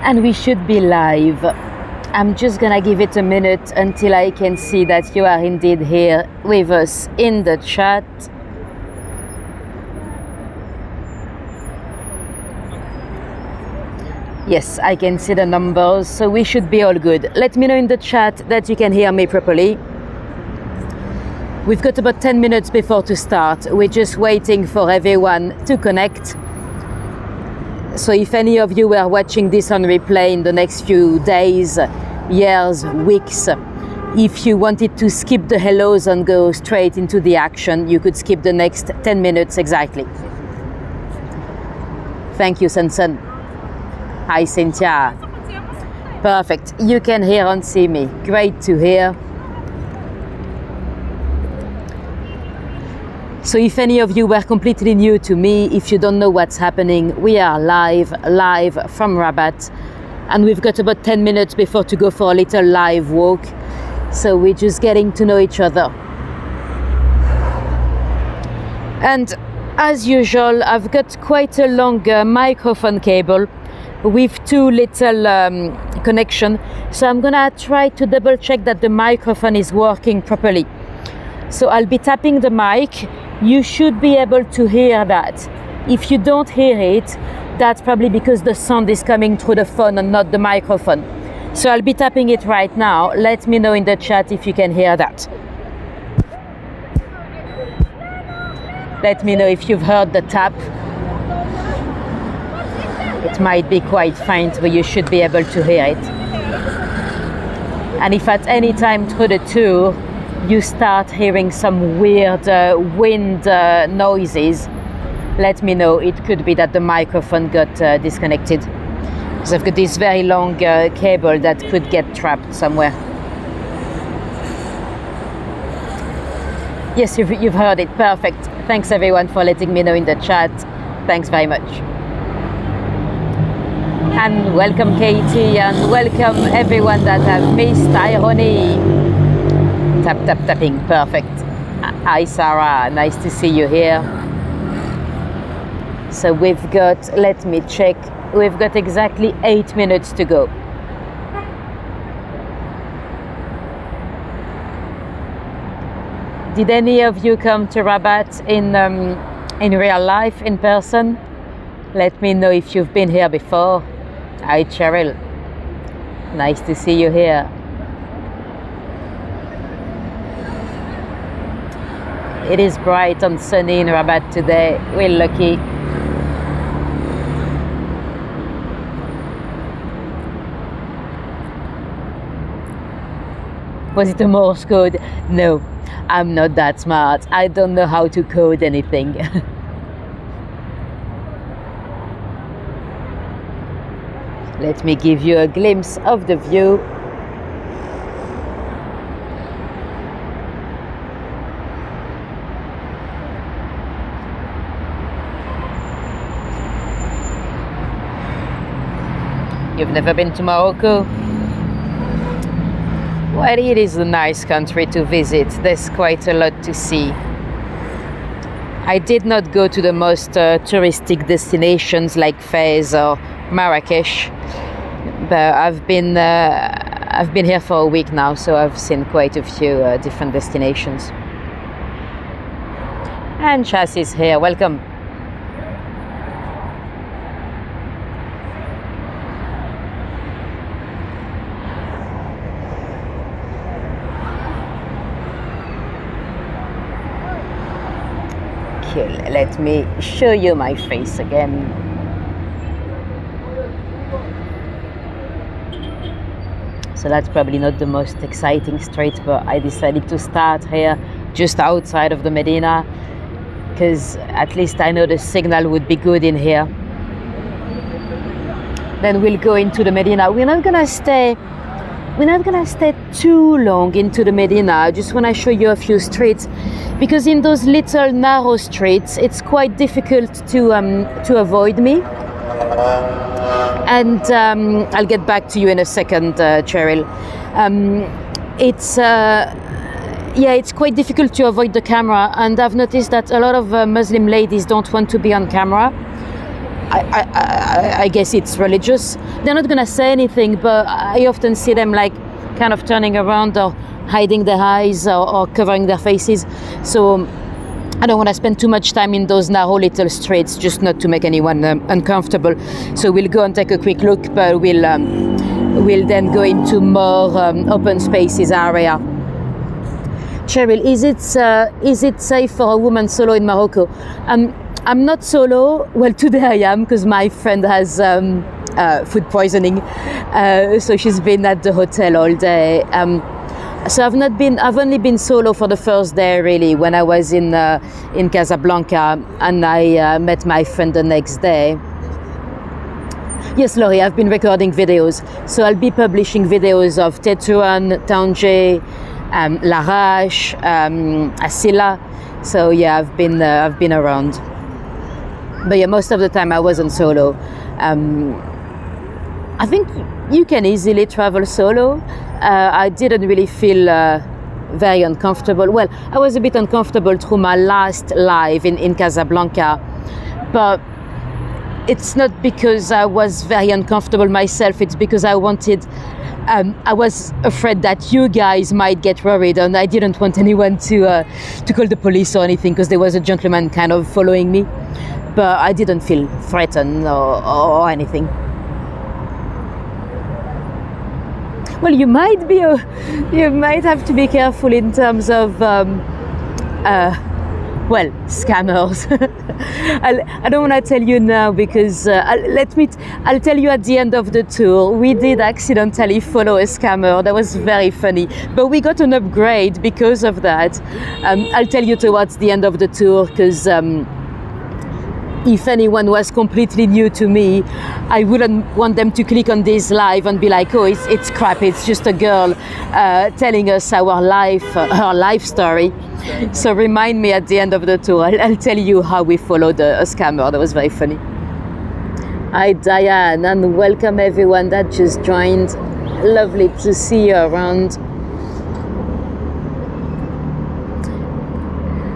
And we should be live. I'm just gonna give it a minute until I can see that you are indeed here with us in the chat. Yes, I can see the numbers, so we should be all good. Let me know in the chat that you can hear me properly. We've got about 10 minutes before to start. We're just waiting for everyone to connect. So if any of you were watching this on replay in the next few days, years, weeks, if you wanted to skip the hellos and go straight into the action, you could skip the next 10 minutes exactly. Thank you, Sansan. Hi, Cynthia. Perfect. You can hear and see me. Great to hear. So if any of you were completely new to me, if you don't know what's happening, we are live from Rabat, and we've got about 10 minutes before to go for a little live walk. So we're just getting to know each other. And as usual, I've got quite a long microphone cable with two little connection. So I'm gonna try to double check that the microphone is working properly. So I'll be tapping the mic. You should be able to hear that. If you don't hear it, that's probably because the sound is coming through the phone and not the microphone. So I'll be tapping it right now. Let me know in the chat if you can hear that. Let me know if you've heard the tap. It might be quite faint, but you should be able to hear it. And if at any time through the tour you start hearing some weird wind noises, let me know. It could be that the microphone got disconnected, because I've got this very long cable that could get trapped somewhere. Yes, you've heard it. Perfect. Thanks everyone for letting me know in the chat. Thanks very much. And welcome Katie, and welcome everyone that have missed. Irony. Tapping, perfect. Hi Sarah, nice to see you here. So we've got, let me check, we've got exactly 8 minutes to go. Did any of you come to Rabat in real life, in person? Let me know if you've been here before. Hi Cheryl, nice to see you here. It is bright and sunny in Rabat today. We're lucky. Was it a Morse code? No, I'm not that smart. I don't know how to code anything. Let me give you a glimpse of the view. You've never been to Morocco? Well, it is a nice country to visit. There's quite a lot to see. I did not go to the most touristic destinations like Fez or Marrakesh, but I've been here for a week now, so I've seen quite a few different destinations. And Chas is here. Welcome. Let me show you my face again. So that's probably not the most exciting street, but I decided to start here just outside of the Medina, because at least I know the signal would be good in here. Then we'll go into the Medina. We're not gonna stay too long into the Medina. I just want to show you a few streets, because in those little narrow streets it's quite difficult to avoid me. And I'll get back to you in a second, Cheryl. It's quite difficult to avoid the camera, and I've noticed that a lot of Muslim ladies don't want to be on camera. I guess it's religious. They're not gonna say anything, but I often see them like kind of turning around or hiding their eyes or covering their faces. So I don't want to spend too much time in those narrow little streets, just not to make anyone uncomfortable. So we'll go and take a quick look, but we'll then go into more open spaces area. Cheryl, is it safe for a woman solo in Morocco? I'm not solo. Well, today I am, because my friend has food poisoning, so she's been at the hotel all day. So I've only been solo for the first day, really, when I was in Casablanca, and I met my friend the next day. Yes, Laurie, I've been recording videos, so I'll be publishing videos of Tétouan, Tanger, Larache, Asila. So yeah, I've been around. But yeah, most of the time I wasn't solo. I think you can easily travel solo. I didn't really feel very uncomfortable. Well, I was a bit uncomfortable through my last live in Casablanca, but it's not because I was very uncomfortable myself. It's because I was afraid that you guys might get worried, and I didn't want anyone to call the police or anything, because there was a gentleman kind of following me. But I didn't feel threatened or anything. Well, you might have to be careful in terms of scammers. I don't want to tell you now, because I'll tell you at the end of the tour. We did accidentally follow a scammer. That was very funny, but we got an upgrade because of that. I'll tell you towards the end of the tour, because if anyone was completely new to me, I wouldn't want them to click on this live and be like, oh, it's crap, it's just a girl telling us her life story. So remind me at the end of the tour. I'll tell you how we followed a scammer. That was very funny. Hi Diane, and welcome everyone that just joined. Lovely to see you around.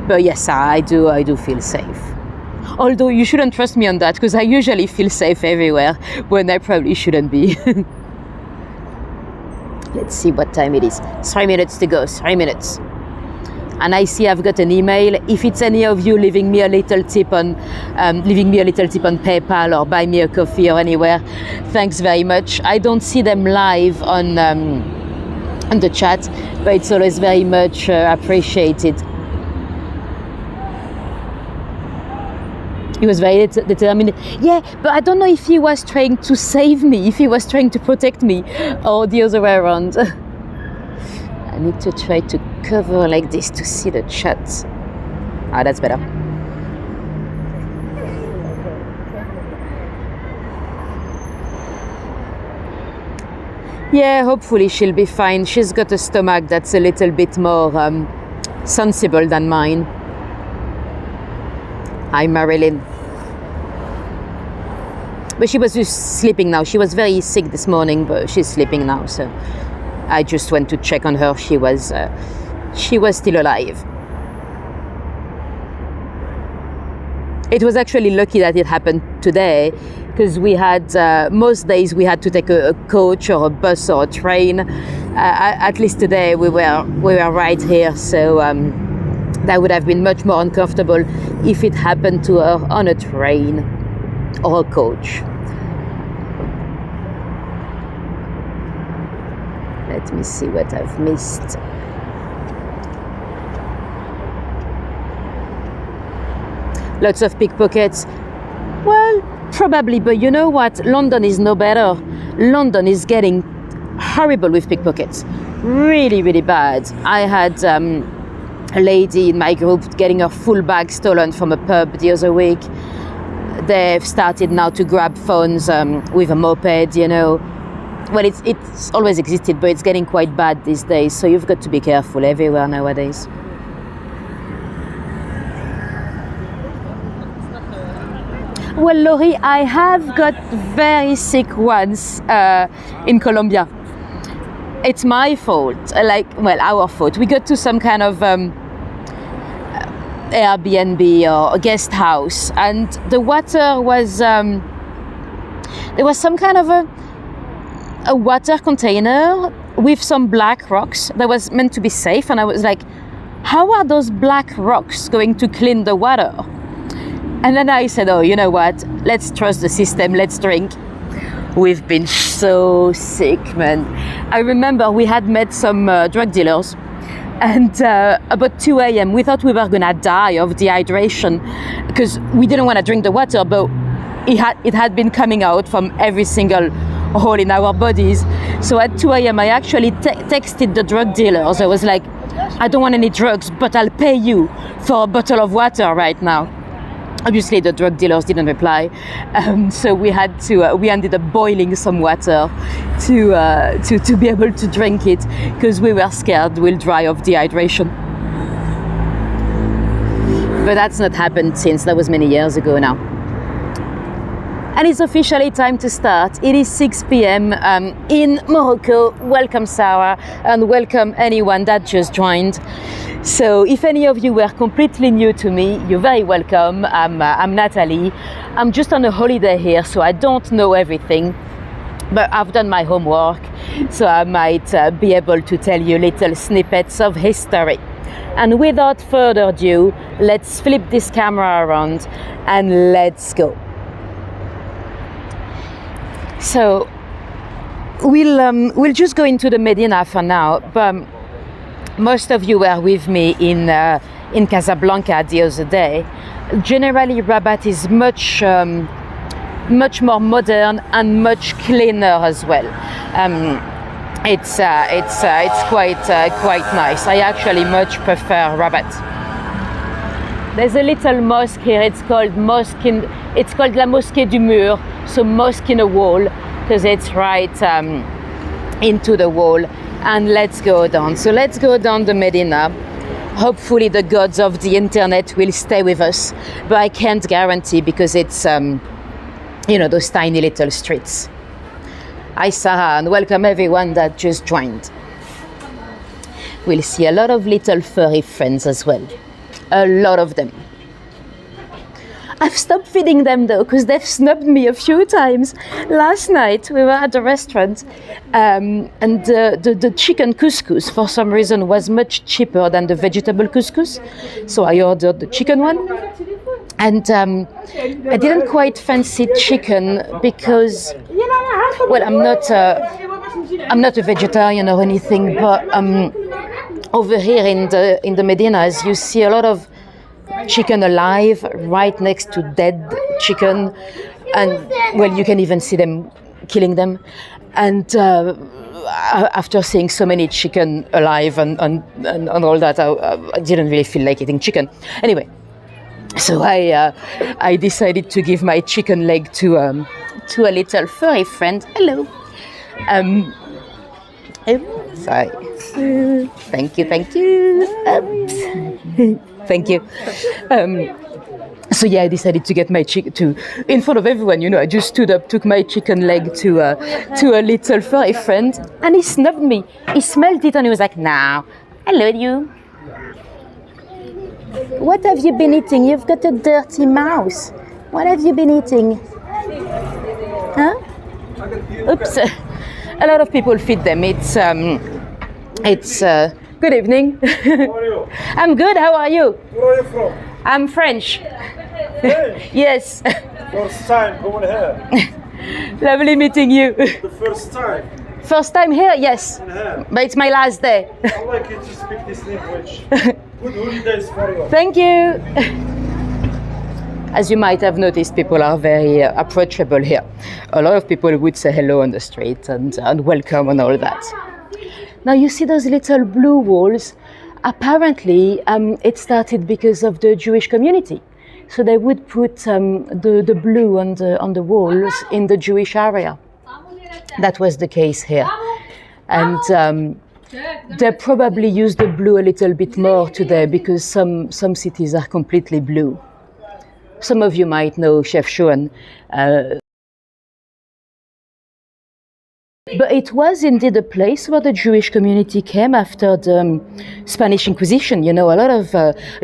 But yes, I do feel safe. Although you shouldn't trust me on that, because I usually feel safe everywhere when I probably shouldn't be. Let's see what time it is. 3 minutes to go, 3 minutes. And I see I've got an email. If it's any of you leaving me a little tip on PayPal or buy me a coffee or anywhere, thanks very much. I don't see them live on the chat, but it's always very much appreciated. He was very determined. Yeah, but I don't know if he was trying to save me, if he was trying to protect me, or the other way around. I need to try to cover like this to see the chat. Ah, that's better. Yeah, hopefully she'll be fine. She's got a stomach that's a little bit more sensible than mine. Hi, Marilyn. But she was just sleeping now. She was very sick this morning, but she's sleeping now. So I just went to check on her. She was still alive. It was actually lucky that it happened today, because we had most days we had to take a coach or a bus or a train. At least today we were right here. So that would have been much more uncomfortable if it happened to her on a train or a coach. Let me see what I've missed. Lots of pickpockets. Well, probably, but you know what? London is no better. London is getting horrible with pickpockets. Really, really bad. I had a lady in my group getting her full bag stolen from a pub the other week. They've started now to grab phones with a moped, you know. Well, it's always existed, but it's getting quite bad these days. So you've got to be careful everywhere nowadays. Well, Laurie, I have got very sick once in Colombia. It's my fault, our fault. We got to some kind of Airbnb or a guest house, and the water was there was some kind of a water container with some black rocks that was meant to be safe, and I was like, how are those black rocks going to clean the water? And then I said, oh, you know what, let's trust the system, let's drink. We've been so sick, man. I remember we had met some drug dealers, and about 2 a.m. we thought we were gonna die of dehydration because we didn't want to drink the water, but it had been coming out from every single hole in our bodies. So at 2 a.m. I actually texted the drug dealers. I was like, I don't want any drugs, but I'll pay you for a bottle of water right now. Obviously, the drug dealers didn't reply, so we had to. We ended up boiling some water to be able to drink it because we were scared we'll die of dehydration. But that's not happened since. That was many years ago now. And it's officially time to start. It is 6 p.m. In Morocco. Welcome, Sarah, and welcome anyone that just joined. So if any of you were completely new to me, you're very welcome. I'm Natalie. I'm just on a holiday here, so I don't know everything, but I've done my homework, so I might be able to tell you little snippets of history. And without further ado, let's flip this camera around and let's go. So we'll just go into the Medina for now, but most of you were with me in Casablanca the other day. Generally, Rabat is much more modern and much cleaner as well. It's quite nice. I actually much prefer Rabat. There's a little mosque here. It's called La Mosquée du Mur, so mosque in a wall, because it's right into the wall. And let's go down. So let's go down the Medina. Hopefully the gods of the internet will stay with us, but I can't guarantee because it's those tiny little streets. Hi Sarah, and welcome everyone that just joined. We'll see a lot of little furry friends as well. A lot of them. I've stopped feeding them though, because they've snubbed me a few times. Last night we were at a restaurant and the chicken couscous for some reason was much cheaper than the vegetable couscous. So I ordered the chicken one. And I didn't quite fancy chicken because, well, I'm not a vegetarian or anything, but over here in the Medinas, you see a lot of chicken alive right next to dead chicken, and well, you can even see them killing them. And after seeing so many chicken alive and all that, I didn't really feel like eating chicken. Anyway, so I decided to give my chicken leg to a little furry friend. Hello. Sorry. Thank you. Thank you. So yeah, I decided to get my chicken in front of everyone. I just stood up, took my chicken leg to a little furry friend, and he snubbed me. He smelled it and he was like, "Now, hello you. What have you been eating? You've got a dirty mouse. What have you been eating? Huh? Oops." A lot of people feed them. It's good evening. How are you? I'm good. How are you? Where are you from? I'm French. French? Yes. First time coming here. Lovely meeting you. The first time. First time here? Yes. But it's my last day. I like you to speak this language. Good holidays for you. Thank you. As you might have noticed, people are very approachable here. A lot of people would say hello on the street and welcome and all that. Now you see those little blue walls. Apparently, it started because of the Jewish community. So they would put the blue on the walls in the Jewish area. That was the case here. And they probably use the blue a little bit more today because some cities are completely blue. Some of you might know Chef Shuan. But it was indeed a place where the Jewish community came after the Spanish Inquisition. You know, a lot of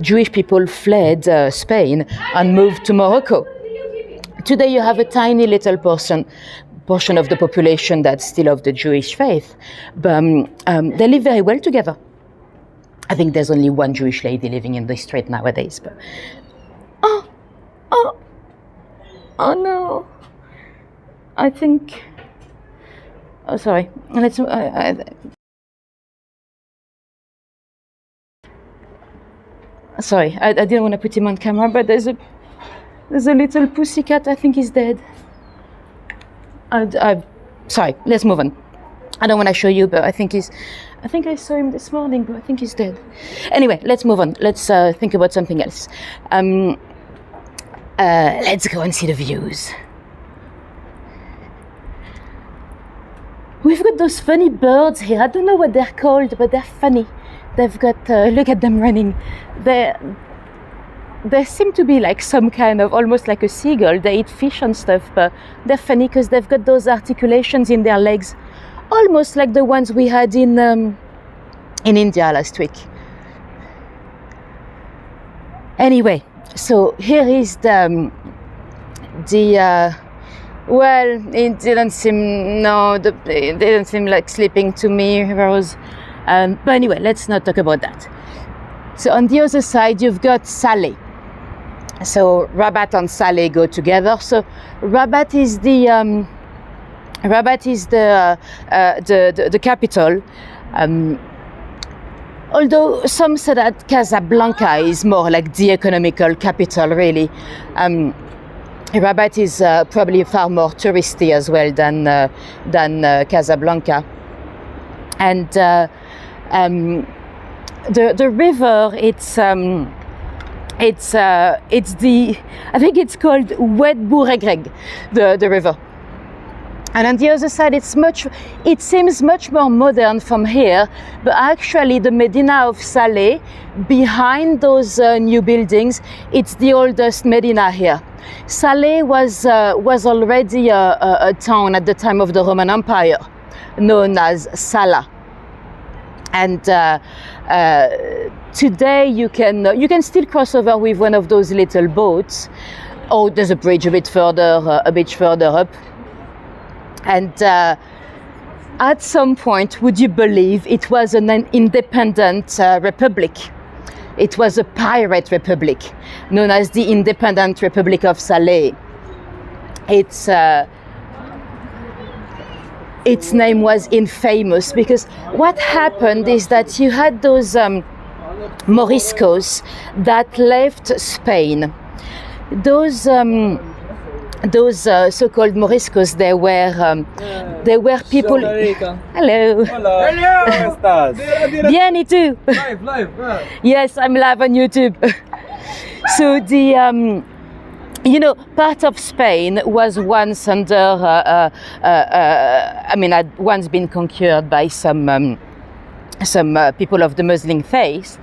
Jewish people fled Spain and moved to Morocco. Today you have a tiny little portion of the population that's still of the Jewish faith, but they live very well together. I think there's only one Jewish lady living in the street nowadays. But oh no! I think. Oh, sorry. Let's. Sorry, I didn't want to put him on camera, but there's a little pussycat. I think he's dead. Sorry, let's move on. I don't want to show you, but I think I saw him this morning, but I think he's dead. Anyway, let's move on. Let's think about something else. Let's go and see the views. We've got those funny birds here. I don't know what they're called, but they're funny. They've got, look at them running. They seem to be like some kind of, almost like a seagull. They eat fish and stuff, but they're funny because they've got those articulations in their legs, almost like the ones we had in India last week. Anyway, so here is well, it didn't seem, it didn't seem like sleeping to me, Rose. But anyway, let's not talk about that. So on the other side, you've got Salé. So Rabat and Salé go together. So Rabat is the capital. Although some say that Casablanca is more like the economical capital, really. Rabat is probably far more touristy as well than Casablanca. And the river, it's the, I think it's called Oued Bouregreg, the river. And on the other side, it seems much more modern from here, but actually the Medina of Salé, behind those new buildings, it's the oldest Medina here. Salé was already a town at the time of the Roman Empire, known as Sala. And today you can still cross over with one of those little boats. Oh, there's a bridge a bit further up. And at some point, would you believe, it was an independent republic. It was a pirate republic known as the Independent Republic of Salé. Its name was infamous because what happened is that you had those Moriscos that left Spain. Those so-called Moriscos, they were people. Hello. Hello. Bien, et tu? Live. Yes, I'm live on YouTube. So the part of Spain was once under. Had once been conquered by some people of the Muslim faith,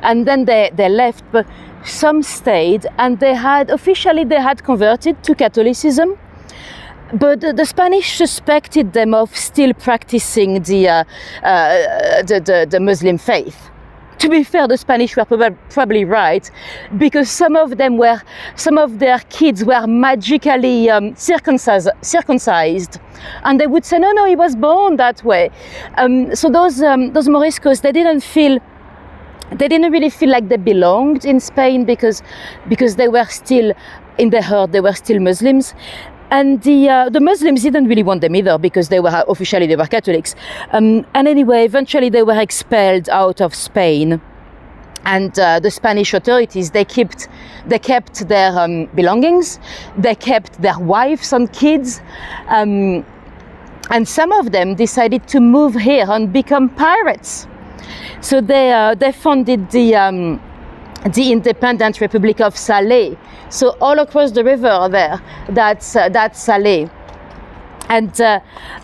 and then they left. But some stayed, and they had converted to Catholicism, but the Spanish suspected them of still practicing the Muslim faith. To be fair, the Spanish were probably right, because some of their kids were magically circumcised, and they would say, no, he was born that way. So those Moriscos, they didn't really feel like they belonged in Spain because they were still, in their heart, they were still Muslims. And the Muslims didn't really want them either because they were Catholics. And anyway, eventually they were expelled out of Spain. And the Spanish authorities, they kept their belongings, they kept their wives and kids. And some of them decided to move here and become pirates. So they founded the Independent Republic of Salé. So all across the river there, that's Salé. And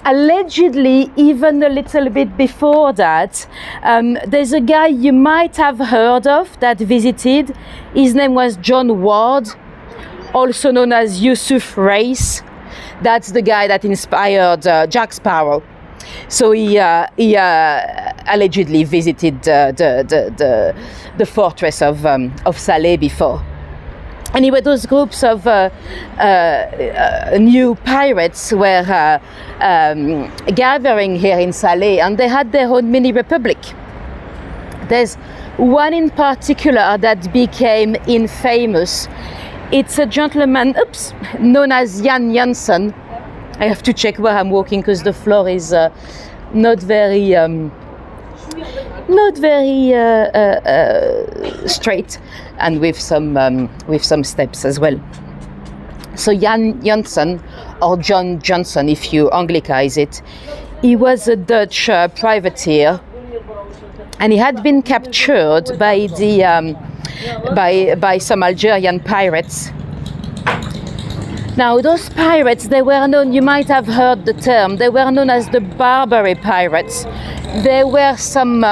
allegedly, even a little bit before that, there's a guy you might have heard of that visited. His name was John Ward, also known as Yusuf Reis. That's the guy that inspired Jack Sparrow. So he allegedly visited the fortress of Salé before. Anyway, those groups of new pirates were gathering here in Salé, and they had their own mini republic. There's one in particular that became infamous. It's a gentleman, known as Jan Janssen. I have to check where I'm walking because the floor is not very straight, and with some steps as well. So Jan Janssen, or John Johnson if you Anglicize it, he was a Dutch privateer, and he had been captured by by some Algerian pirates. Now, those pirates, they were known, you might have heard the term, they were known as the Barbary pirates. There were some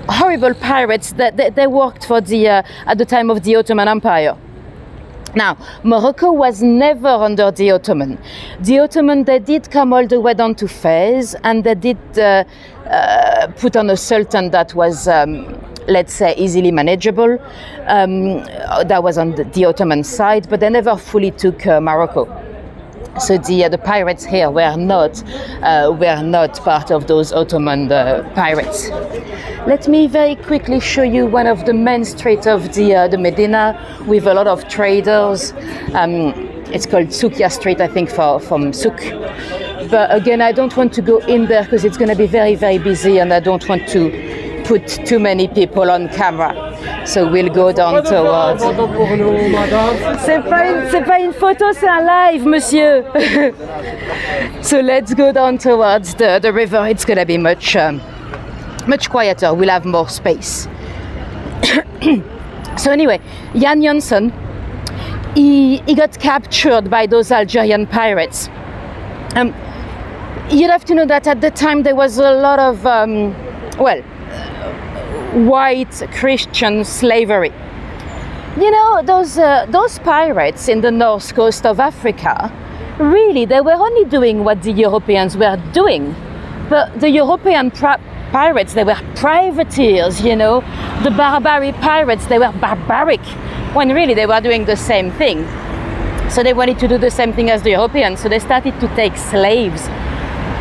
horrible pirates that they worked for at the time of the Ottoman Empire. Now, Morocco was never under the Ottoman. The Ottoman, they did come all the way down to Fez, and they did put on a sultan that was, let's say, easily manageable. That was on the Ottoman side, but they never fully took Morocco. So the pirates here were not part of those Ottoman pirates. Let me very quickly show you one of the main streets of the Medina, with a lot of traders. It's called Soukia Street, I think, from Souk. But again, I don't want to go in there because it's going to be very, very busy, and I don't want to put too many people on camera. So we'll go down towards. C'est pas une photo, c'est un live, monsieur. So let's go down towards the river. It's gonna be much quieter. We'll have more space. So anyway, Jan Janssen, he got captured by those Algerian pirates. You'd have to know that at the time there was a lot of white Christian slavery. You know, those pirates in the north coast of Africa, really, they were only doing what the Europeans were doing. But the European pirates, they were privateers, you know. The Barbary pirates, they were barbaric, when really they were doing the same thing. So they wanted to do the same thing as the Europeans, so they started to take slaves,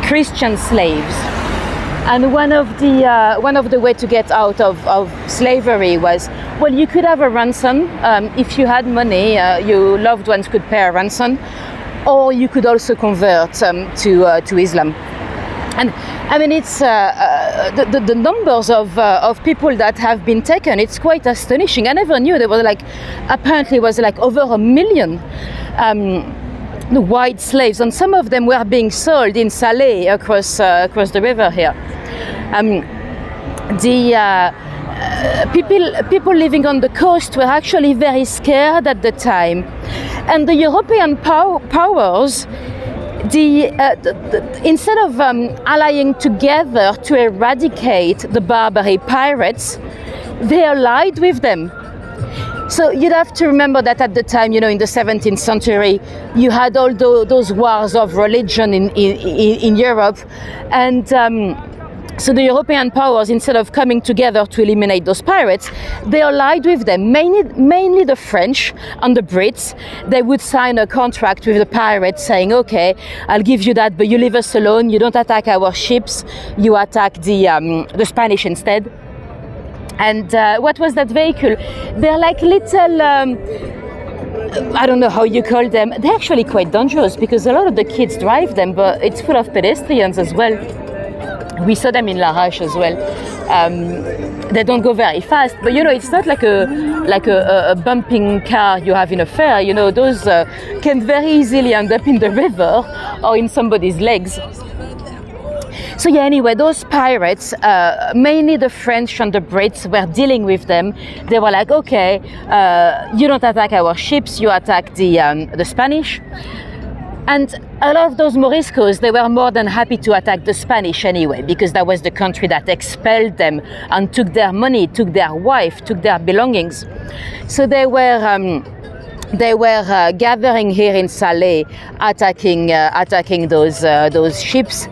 Christian slaves. And one of the way to get out of slavery was, well, you could have a ransom. If you had money, your loved ones could pay a ransom, or you could also convert to Islam. And I mean, it's the numbers of people that have been taken. It's quite astonishing. I never knew there was apparently was over 1 million. The white slaves, and some of them were being sold in Salé across the river here. People living on the coast were actually very scared at the time, and the European powers, instead of allying together to eradicate the Barbary pirates, they allied with them. So you'd have to remember that at the time, you know, in the 17th century, you had all those wars of religion in Europe, and so the European powers, instead of coming together to eliminate those pirates, they allied with them, mainly the French and the Brits. They would sign a contract with the pirates saying, okay, I'll give you that, but you leave us alone, you don't attack our ships, you attack the Spanish instead. And what was that vehicle? They're like little, I don't know how you call them. They're actually quite dangerous because a lot of the kids drive them, but it's full of pedestrians as well. We saw them in La Roche as well. They don't go very fast, but you know, it's not like a bumping car you have in a fair. You know, those can very easily end up in the river or in somebody's legs. So yeah, anyway, those pirates, mainly the French and the Brits, were dealing with them. They were like, okay, you don't attack our ships, you attack the Spanish. And a lot of those Moriscos, they were more than happy to attack the Spanish anyway, because that was the country that expelled them and took their money, took their wife, took their belongings. So they were gathering here in Salé, attacking those ships.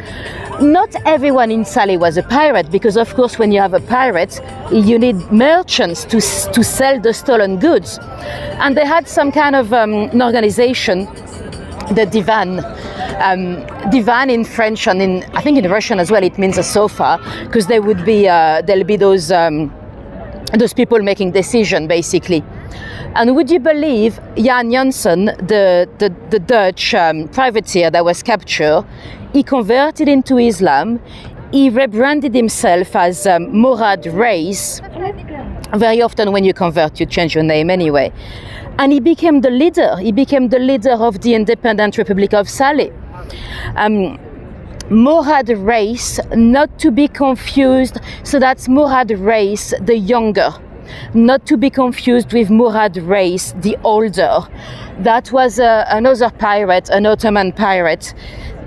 not everyone in Salé was a pirate, because of course when you have a pirate, you need merchants to sell the stolen goods. And they had some kind of an organization, the divan. Divan in French, and I think in Russian as well, it means a sofa, because there'll be those people making decision basically. And would you believe Jan Janssen, the Dutch privateer that was captured, he converted into Islam. He rebranded himself as Morad Reis. Very often when you convert, you change your name anyway. And he became the leader. He became the leader of the independent Republic of Salé. Morad Reis, not to be confused, so that's Morad Reis the younger, not to be confused with Morad Reis the older. That was another pirate, an Ottoman pirate,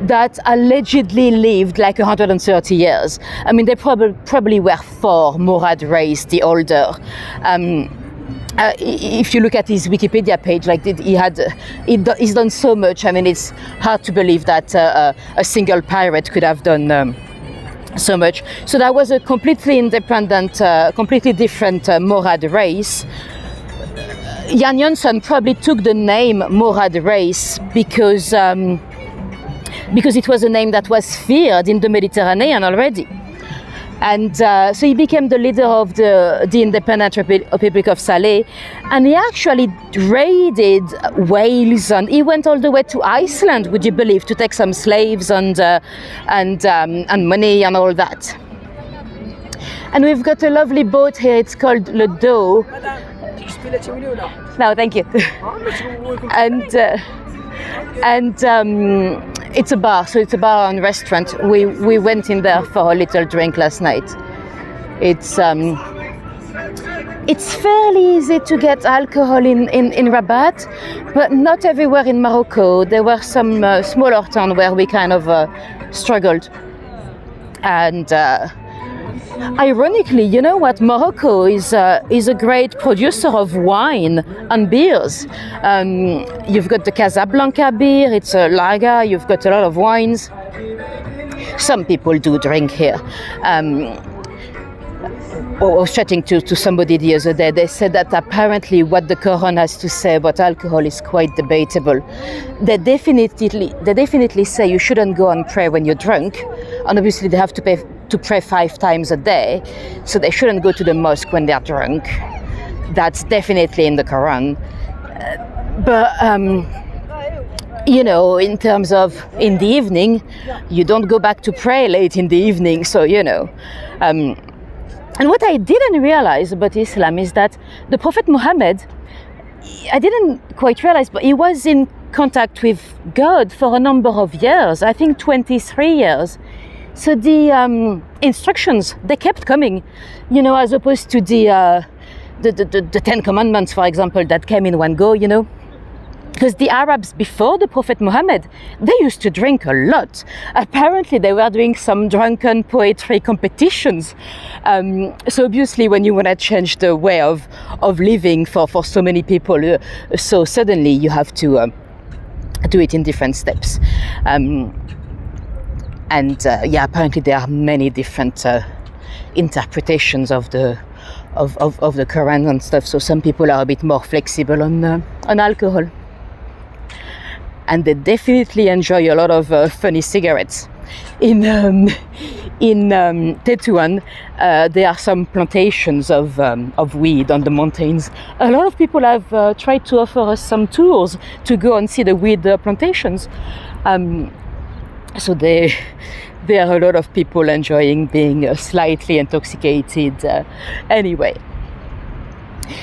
that allegedly lived like 130 years. I mean, they probably were for Morad Reis the older. If you look at his Wikipedia page, like he's done so much. I mean, it's hard to believe that a single pirate could have done so much. So that was a completely independent, completely different Morad Reis. Jan Janssen probably took the name Morad Reis because it was a name that was feared in the Mediterranean already. And so he became the leader of the independent Republic of Salé, and he actually raided Wales, and he went all the way to Iceland, would you believe, to take some slaves and money and all that. And we've got a lovely boat here. It's called Le Do. No, thank you. and it's a bar, so it's a bar and restaurant. We went in there for a little drink last night. It's fairly easy to get alcohol in Rabat, but not everywhere in Morocco. There were some smaller towns where we kind of struggled. And ironically, you know what? Morocco is a great producer of wine and beers. You've got the Casablanca beer, it's a lager, you've got a lot of wines. Some people do drink here. I was chatting to somebody the other day. They said that apparently what the Quran has to say about alcohol is quite debatable. They definitely say you shouldn't go and pray when you're drunk, and obviously they have to pray 5 times a day, so they shouldn't go to the mosque when they're drunk. That's definitely in the Quran. But you know, in terms of in the evening, you don't go back to pray late in the evening, so you know. And what I didn't realize about Islam is that the Prophet Muhammad, I didn't quite realize, but he was in contact with God for a number of years, I think 23 years. So the instructions, they kept coming, you know, as opposed to the 10 Commandments, for example, that came in one go, you know. Because the Arabs before the Prophet Muhammad, they used to drink a lot. Apparently they were doing some drunken poetry competitions. So obviously when you want to change the way of living for so many people, so suddenly you have to do it in different steps. Yeah, apparently there are many different interpretations of the Quran and stuff. So some people are a bit more flexible on alcohol. And they definitely enjoy a lot of funny cigarettes. In Tétouan, there are some plantations of weed on the mountains. A lot of people have tried to offer us some tours to go and see the weed plantations. So there are a lot of people enjoying being slightly intoxicated. Anyway.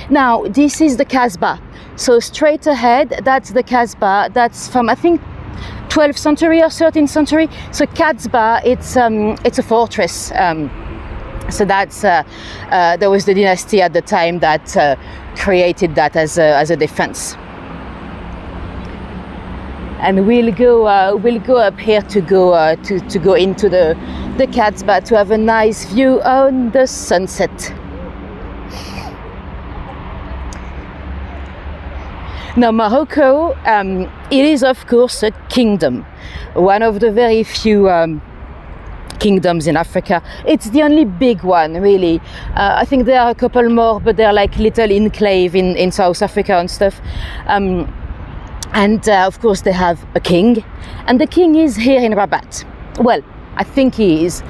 Now, this is the kasbah. So straight ahead, that's the kasbah. That's from, I think, 12th century or 13th century. So kasbah, it's a fortress. So that's there was the dynasty at the time that created that as a defense. And we'll go up here to go into the kasbah to have a nice view on the sunset. Now, Morocco, it is of course a kingdom, one of the very few kingdoms in Africa. It's the only big one, really. I think there are a couple more, but they're like little enclave in South Africa and stuff. And of course they have a king, and the king is here in Rabat. Well, I think he is.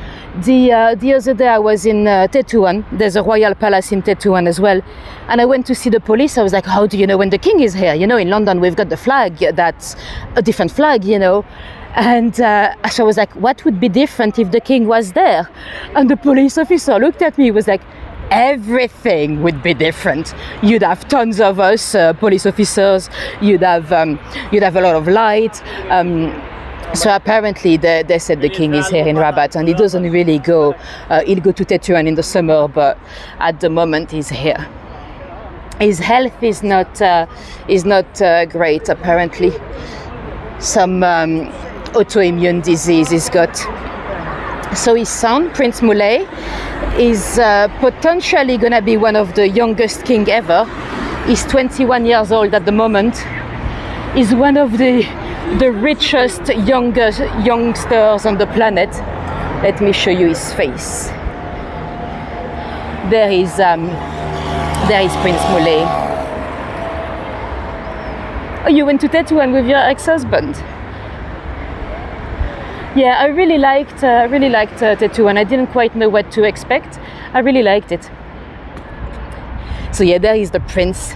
The other day I was in Tétouan. There's a royal palace in Tétouan as well, and I went to see the police. I was like, how do you know when the king is here? You know, in London we've got the flag, that's a different flag, you know. And so I was like, what would be different if the king was there? And the police officer looked at me, he was like, everything would be different. You'd have tons of us police officers, you'd have a lot of light. So apparently they said the king is here in Rabat, and he doesn't really go, he'll go to Tétouan in the summer, but at the moment he's here. His health is not great, apparently. Some autoimmune disease he's got. So his son, Prince Moulay, is potentially going to be one of the youngest king ever. He's 21 years old at the moment. He's one of the richest youngsters on the planet. Let me show you his face. There is Prince Moulay. Oh, you went to Tétouan with your ex-husband? Yeah, I really liked Tétouan. I didn't quite know what to expect. I really liked it. So yeah, there is the prince.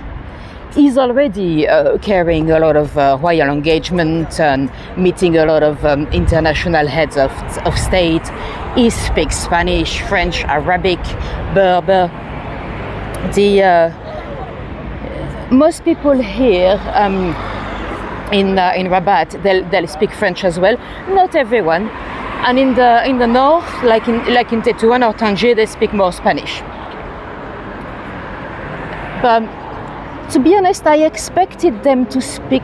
He's already carrying a lot of royal engagement and meeting a lot of international heads of state. He speaks Spanish, French, Arabic, Berber. Most people here in Rabat, they'll speak French as well. Not everyone. And in the north, like in Tétouan or Tanger, they speak more Spanish. But to be honest, I expected them to speak.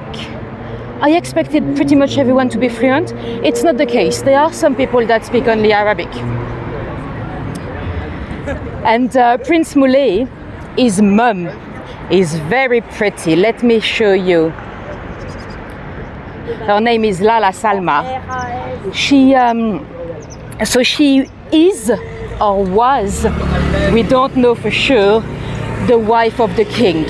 I expected pretty much everyone to be fluent. It's not the case. There are some people that speak only Arabic. And Prince Moulay, his mum, is very pretty. Let me show you. Her name is Lala Salma. She is or was, we don't know for sure, the wife of the king.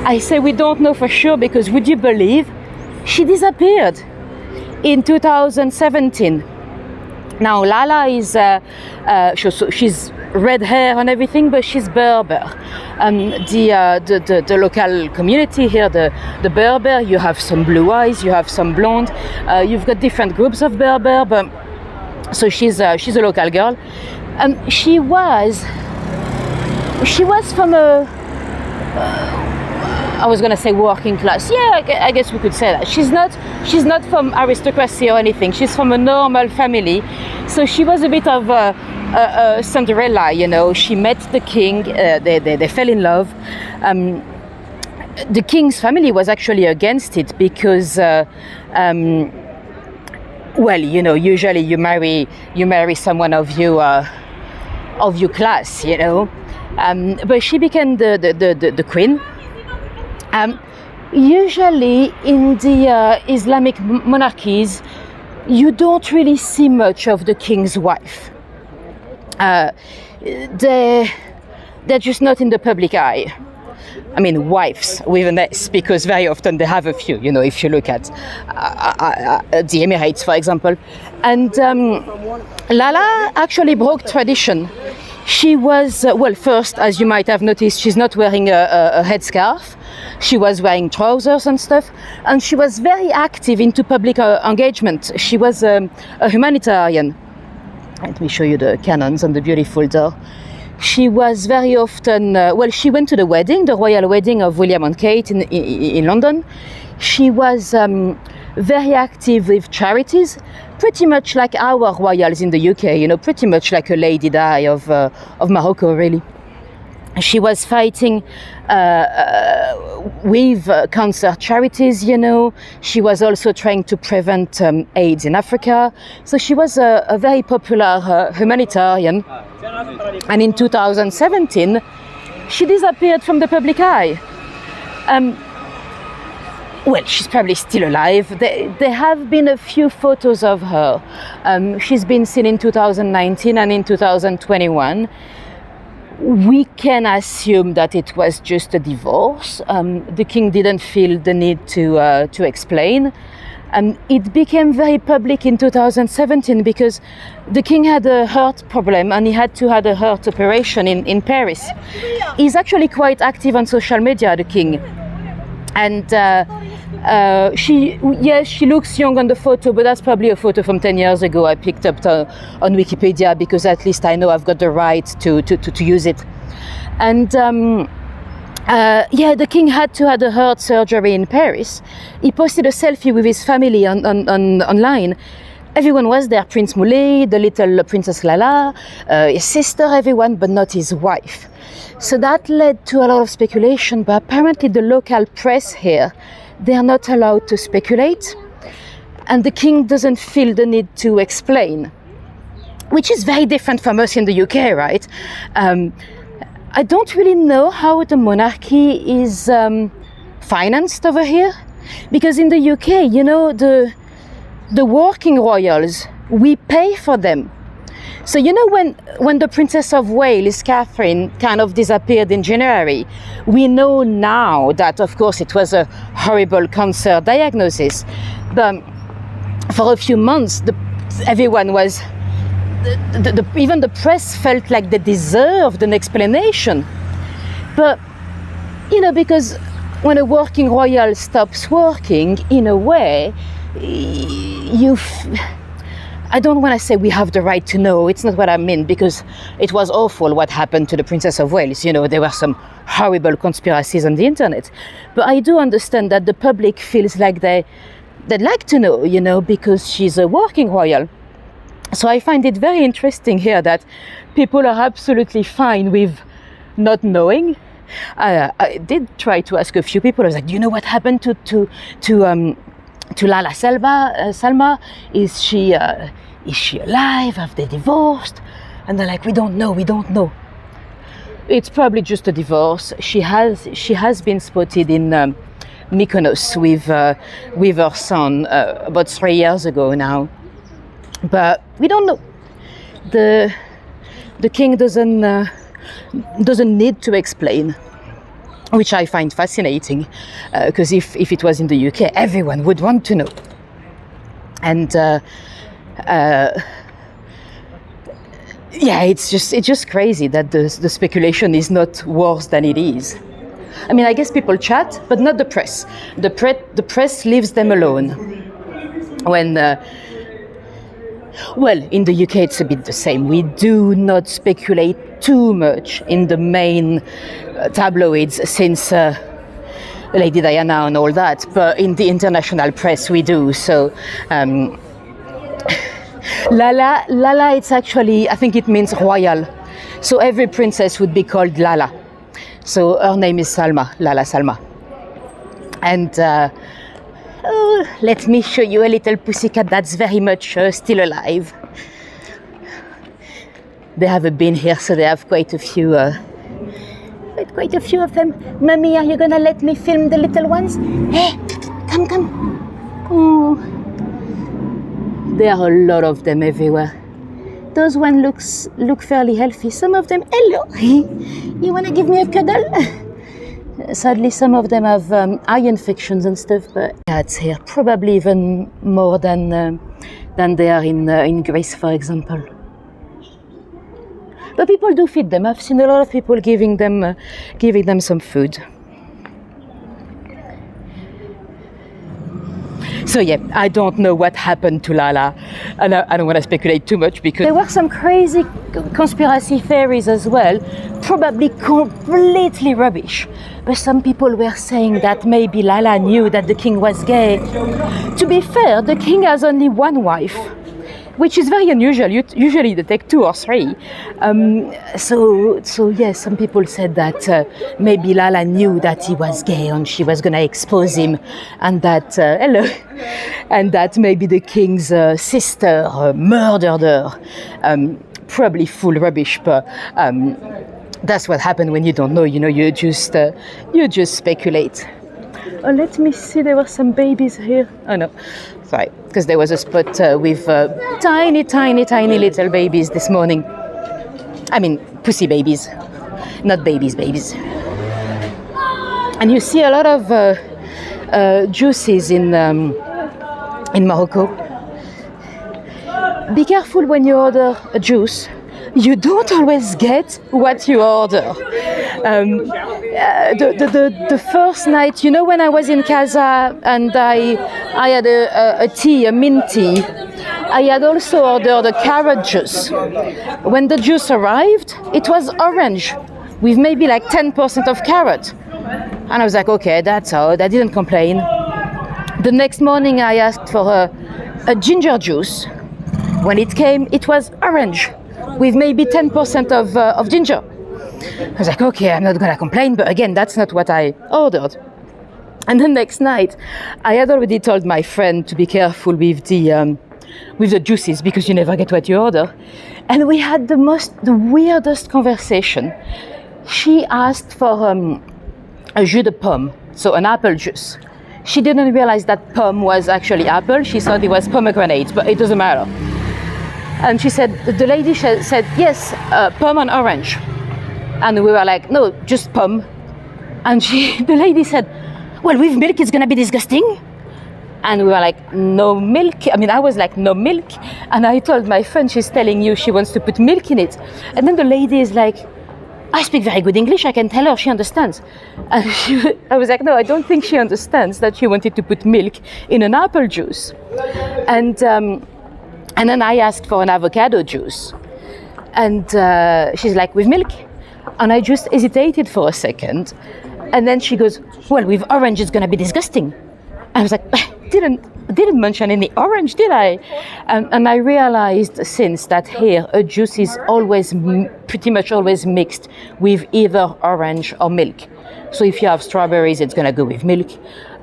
I say we don't know for sure because would you believe she disappeared in 2017. Now Lala is she's red hair and everything, but she's Berber. The local community here, the Berber, you have some blue eyes, you have some blonde, you've got different groups of Berber, but so she's a local girl. She was from a I was gonna say working class. Yeah, I guess we could say that. She's not from aristocracy or anything. She's from a normal family. So she was a bit of a Cinderella, you know. She met the king. They fell in love. The king's family was actually against it because, well, you know, usually you marry someone of your class, you know. But she became the queen. Usually in the Islamic monarchies, you don't really see much of the king's wife. They're just not in the public eye. I mean, wives with an S, because very often they have a few, you know, if you look at the Emirates, for example. And Lala actually broke tradition. She was, well, first, as you might have noticed, she's not wearing a headscarf. She was wearing trousers and stuff, and she was very active into public engagement. She was a humanitarian. Let me show you the cannons on the beautiful door. She was very often, well, she went to the royal wedding of William and Kate in London. She was very active with charities, pretty much like our royals in the UK, you know, pretty much like a Lady Di of Morocco, really. She was fighting with cancer charities, you know. She was also trying to prevent AIDS in Africa. So she was a very popular humanitarian. And in 2017, she disappeared from the public eye. well, she's probably still alive. There have been a few photos of her. She's been seen in 2019 and in 2021. We can assume that it was just a divorce. The king didn't feel the need to explain. It became very public in 2017 because the king had a heart problem and he had to have a heart operation in Paris. He's actually quite active on social media, the king. And she looks young on the photo, but that's probably a photo from 10 years ago. I picked up on Wikipedia because at least I know I've got the right to use it. And the king had to have a heart surgery in Paris. He posted a selfie with his family online. Everyone was there, Prince Moulay, the little Princess Lala, his sister, everyone, but not his wife. So that led to a lot of speculation, but apparently the local press here, they are not allowed to speculate, and the king doesn't feel the need to explain, which is very different from us in the UK, right? I don't really know how the monarchy is financed over here, because in the UK, you know, the working royals, we pay for them. So you know when the Princess of Wales, Catherine, kind of disappeared in January, we know now that of course it was a horrible cancer diagnosis. But for a few months, everyone was, even the press felt like they deserved an explanation. But you know, because when a working royal stops working, in a way, I don't want to say we have the right to know. It's not what I mean, because it was awful what happened to the Princess of Wales. You know, there were some horrible conspiracies on the internet. But I do understand that the public feels like they'd like to know, you know, because she's a working royal. So I find it very interesting here that people are absolutely fine with not knowing. I did try to ask a few people. I was like, do you know what happened to Lala Salma? Is she alive? Have they divorced? And they're like, we don't know. It's probably just a divorce. She has been spotted in Mykonos with her son about 3 years ago now, but we don't know. The king doesn't need to explain, which I find fascinating, because if it was in the UK, everyone would want to know. And it's just crazy that the speculation is not worse than it is. I mean, I guess people chat, but not the press. The press leaves them alone. When well, in the UK it's a bit the same. We do not speculate too much in the main tabloids since Lady Diana and all that, but in the international press we do. So Lala, it's actually, I think it means royal. So every princess would be called Lala. So her name is Salma, Lala Salma. And let me show you a little pussycat that's very much still alive. They haven't been here, so they have quite a few of them. Mummy, are you gonna let me film the little ones? Hey, come. Oh. There are a lot of them everywhere. Those ones look fairly healthy. Some of them, hello, you wanna give me a cuddle? Sadly, some of them have eye infections and stuff, but cats here probably even more than they are in Greece, for example. But people do feed them. I've seen a lot of people giving them some food. So yeah, I don't know what happened to Lala, and I don't want to speculate too much because there were some crazy conspiracy theories as well, probably completely rubbish. But some people were saying that maybe Lala knew that the king was gay. To be fair, the king has only one wife, which is very unusual. Usually they take 2 or 3. So yes, some people said that maybe Lala knew that he was gay and she was going to expose him, and that and that maybe the king's sister murdered her. Probably full rubbish, but that's what happened when you don't know. You know, you just speculate. Oh, let me see, there were some babies here. Oh no, sorry, because there was a spot with tiny, tiny, tiny little babies this morning. I mean, pussy babies, not babies, babies. And you see a lot of juices in Morocco. Be careful when you order a juice. You don't always get what you order. The first night, you know, when I was in Casa and I had a tea, a mint tea, I had also ordered a carrot juice. When the juice arrived, it was orange with maybe like 10% of carrot. And I was like, okay, that's odd. I didn't complain. The next morning, I asked for a ginger juice. When it came, it was orange with maybe 10% of ginger. I was like, okay, I'm not gonna complain, but again, that's not what I ordered. And the next night, I had already told my friend to be careful with the juices because you never get what you order. And we had the weirdest conversation. She asked for a jus de pomme, so an apple juice. She didn't realize that pomme was actually apple. She thought it was pomegranate, but it doesn't matter. And she said, the lady said, yes, pomme and orange. And we were like, no, just pomme. And the lady said, well, with milk, it's gonna be disgusting. And we were like, no milk. I mean, I was like, no milk. And I told my friend, she's telling you she wants to put milk in it. And then the lady is like, I speak very good English, I can tell her, she understands. And I was like, no, I don't think she understands that she wanted to put milk in an apple juice. And then I asked for an avocado juice. And she's like, with milk? And I just hesitated for a second. And then she goes, well, with orange, it's gonna be disgusting. I was like, didn't mention any orange, did I? And I realized since that here a juice is always pretty much always mixed with either orange or milk. So if you have strawberries, it's gonna go with milk.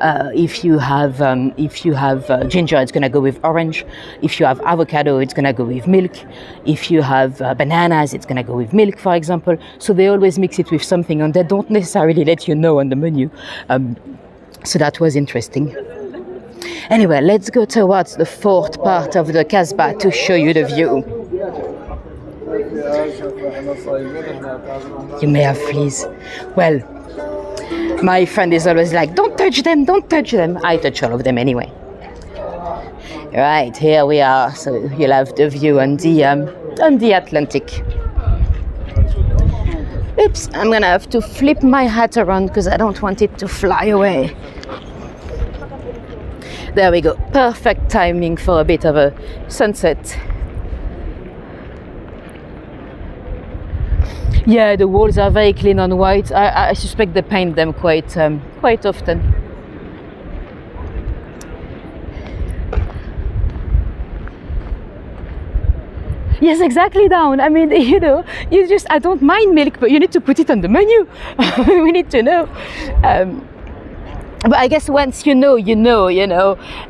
If you have ginger, it's gonna go with orange. If you have avocado, it's gonna go with milk. If you have bananas, it's gonna go with milk, for example. So they always mix it with something, and they don't necessarily let you know on the menu. So that was interesting. Anyway, let's go towards the fourth part of the kasbah to show you the view. You may have fleas. Well, my friend is always like, don't touch them, don't touch them. I touch all of them anyway. Right, here we are. So you'll have the view on the Atlantic. Oops, I'm gonna have to flip my hat around because I don't want it to fly away. There we go, perfect timing for a bit of a sunset. Yeah, the walls are very clean and white. I suspect they paint them quite often. Yes, exactly, down. I mean, you know, I don't mind milk, but you need to put it on the menu. We need to know. But I guess once you know,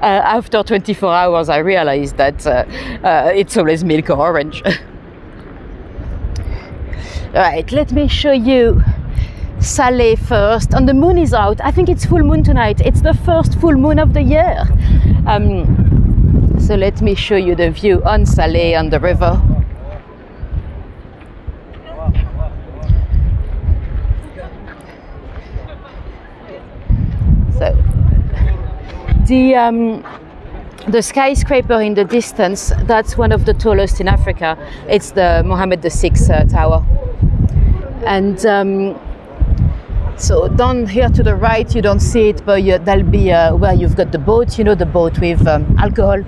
after 24 hours, I realized that it's always milk or orange. Right, let me show you Salé first. And the moon is out. I think it's full moon tonight. It's the first full moon of the year. So let me show you the view on Salé on the river. So the skyscraper in the distance, that's one of the tallest in Africa. It's the Mohammed VI Tower. And so down here to the right, you don't see it, but that'll be where you've got the boat, you know, the boat with alcohol.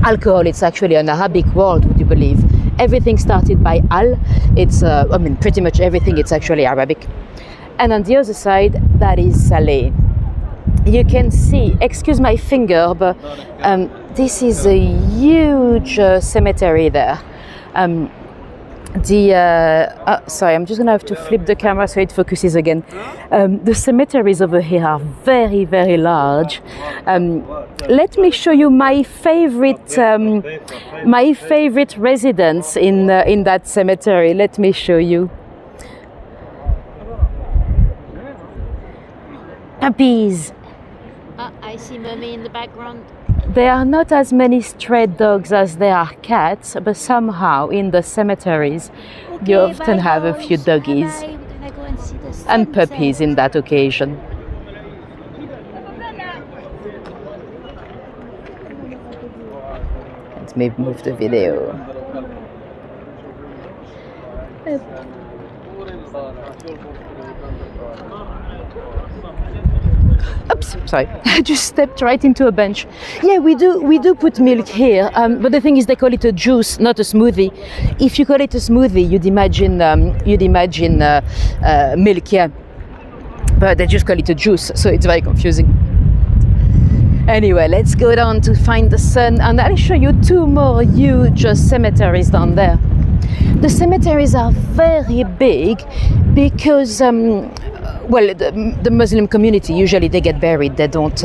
Alcohol, it's actually an Arabic word, would you believe? Everything started by al. It's, pretty much everything, it's actually Arabic. And on the other side, that is Salé. You can see, excuse my finger, but this is a huge cemetery there. Sorry, I'm just gonna have to flip the camera so it focuses again. The cemeteries over here are very, very large. Let me show you my favorite residence in that cemetery. Let me show you. puppies. I see Mummy in the background. There are not as many stray dogs as there are cats, but somehow in the cemeteries you often have a few doggies We're gonna go and see the and sunset. puppies in that occasion. Let me move the video. Oops, sorry. I just stepped right into a bench. Yeah, we do put milk here, but the thing is they call it a juice, not a smoothie. If you call it a smoothie, you'd imagine milk, yeah. But they just call it a juice, so it's very confusing. Anyway, let's go down to find the sun, and I'll show you two more huge cemeteries down there. The cemeteries are very big because, well, the Muslim community usually they get buried. They don't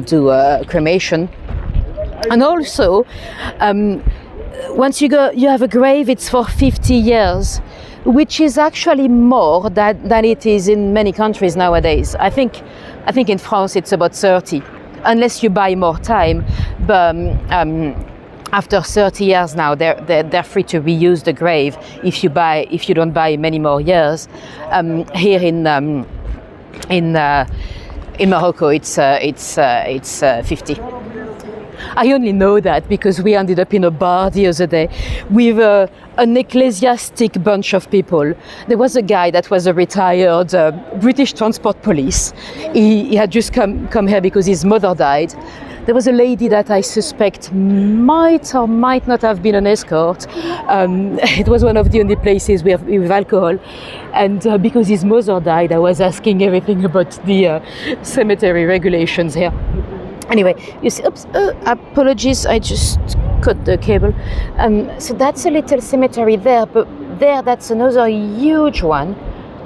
do cremation, and also once you go, you have a grave. It's for 50 years, which is actually more than it is in many countries nowadays. I think in France it's about 30. Unless you buy more time, but after 30 years now, they're free to reuse the grave if you don't buy many more years. Here in Morocco, it's 50. I only know that because we ended up in a bar the other day with an ecclesiastic bunch of people. There was a guy that was a retired British Transport Police. He had just come here because his mother died. There was a lady that I suspect might or might not have been an escort. It was one of the only places with alcohol. And because his mother died, I was asking everything about the cemetery regulations here. Anyway, you see, oops, apologies, I just cut the cable. So that's a little cemetery there, but there that's another huge one.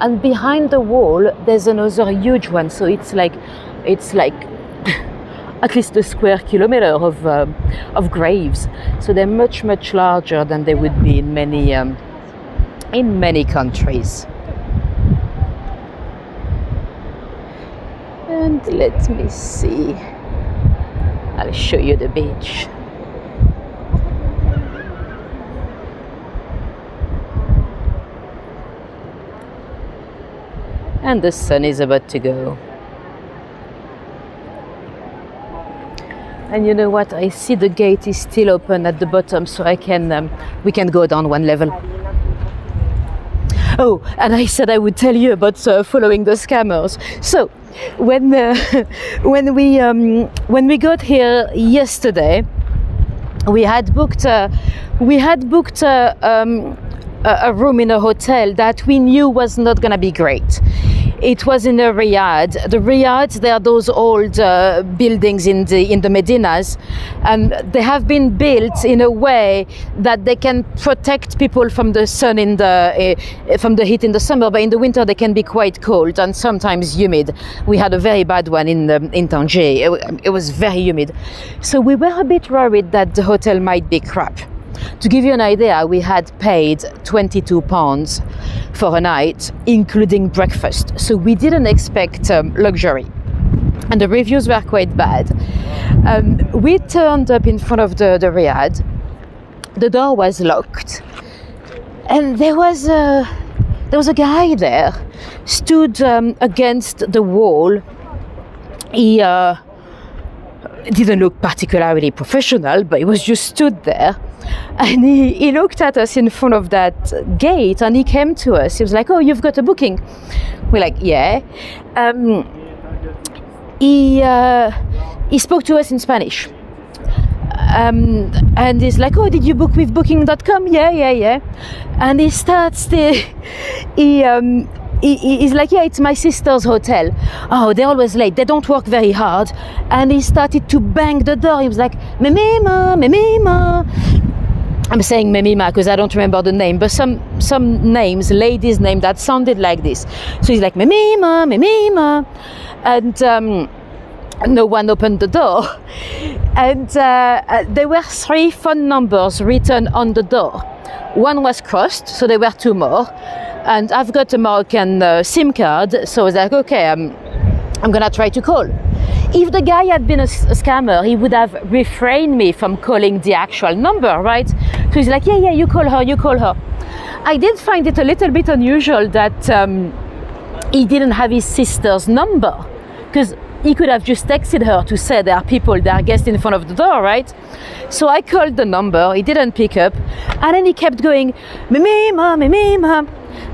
And behind the wall, there's another huge one. So it's like at least a square kilometer of graves. So they're much, much larger than they would be in many countries. And let me see. I'll show you the beach. And the sun is about to go. And you know what? I see the gate is still open at the bottom, so we can go down one level. Oh, and I said I would tell you about following the scammers. So, when we got here yesterday, we had booked a room in a hotel that we knew was not going to be great. It was in a riad. The riads, they are those old buildings in the Medinas, and they have been built in a way that they can protect people from the sun from the heat in the summer, but in the winter they can be quite cold and sometimes humid. We had a very bad one in Tanger. It was very humid, so we were a bit worried that the hotel might be crap. To give you an idea, we had paid £22 for a night, including breakfast. So we didn't expect luxury. And the reviews were quite bad. We turned up in front of the riad. The door was locked. And there was a guy there, stood against the wall. He didn't look particularly professional, but he was just stood there. And he looked at us in front of that gate, and he came to us. He was like, "Oh, you've got a booking?" We're like, "Yeah." He spoke to us in Spanish. And he's like, "Oh, did you book with booking.com?" Yeah. And he starts he's like, "Yeah, it's my sister's hotel." "Oh, they're always late. They don't work very hard." And he started to bang the door. He was like, "Memima." I'm saying Memima because I don't remember the name, but some names, ladies' name that sounded like this. So he's like, Memima. And no one opened the door. And there were 3 phone numbers written on the door. One was crossed, so there were 2 more. And I've got a Moroccan SIM card, so I was like, okay, I'm gonna try to call. If the guy had been a scammer, he would have refrained me from calling the actual number, right? So he's like, yeah, you call her. I did find it a little bit unusual that he didn't have his sister's number, because he could have just texted her to say there are guests in front of the door, right? So I called the number, he didn't pick up, and then he kept going, Mimima.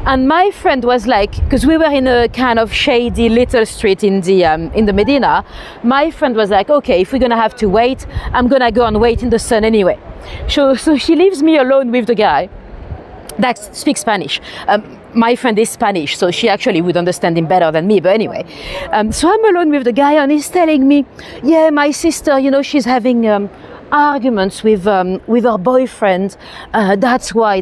And my friend was like, because we were in a kind of shady little street in the Medina, my friend was like, okay, if we're gonna have to wait, I'm gonna go and wait in the sun anyway. So she leaves me alone with the guy that speaks Spanish. My friend is Spanish, so she actually would understand him better than me, but anyway. So I'm alone with the guy, and he's telling me, yeah, my sister, she's having arguments with her boyfriend. That's why.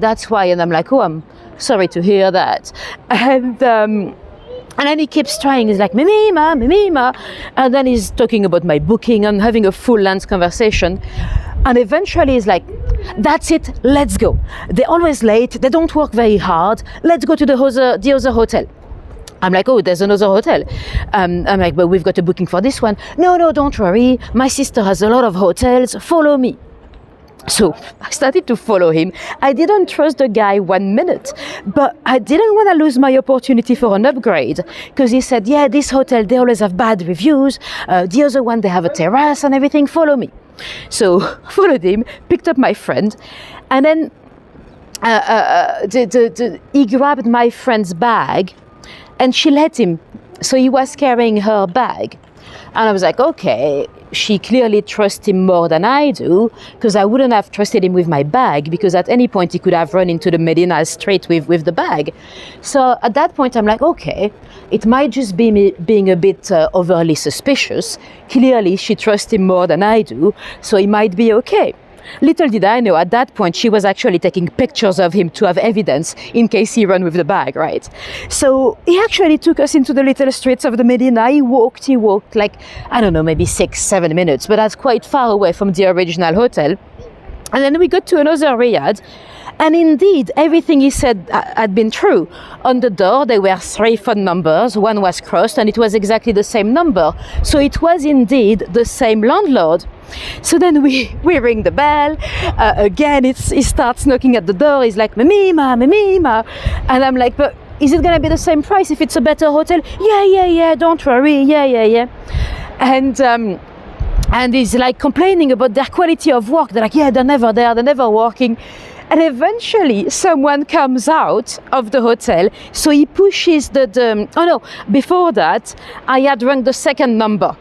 And I'm like, oh, I'm sorry to hear that. And then he keeps trying. He's like, Mimima. And then he's talking about my booking and having a full length conversation. And eventually he's like, that's it, let's go. They're always late, they don't work very hard. Let's go to the other hotel. I'm like, oh, there's another hotel. I'm like, but we've got a booking for this one. No, don't worry. My sister has a lot of hotels. Follow me. So I started to follow him. I didn't trust the guy 1 minute, but I didn't want to lose my opportunity for an upgrade, because he said, yeah, this hotel, they always have bad reviews. The other one, they have a terrace and everything. Follow me. So followed him, picked up my friend, and then he grabbed my friend's bag and she let him. So he was carrying her bag. And I was like, okay, she clearly trusts him more than I do, because I wouldn't have trusted him with my bag, because at any point he could have run into the Medina straight with the bag. So at that point I'm like, okay, it might just be me being a bit overly suspicious. Clearly she trusts him more than I do, so he might be okay. Little did I know, at that point she was actually taking pictures of him to have evidence in case he ran with the bag, right? So he actually took us into the little streets of the Medina. He walked like, I don't know, maybe 6-7 minutes, but that's quite far away from the original hotel. And then we got to another riad, and indeed everything he said had been true. On the door there were 3 phone numbers, one was crossed, and it was exactly the same number. So it was indeed the same landlord. So then we ring the bell. Again, he starts knocking at the door. He's like, Mimima. And I'm like, but is it gonna be the same price if it's a better hotel? Yeah, don't worry, yeah. And he's like complaining about their quality of work. They're like, yeah, they're never there, they're never working. And eventually someone comes out of the hotel. So he pushes before that, I had rung the second number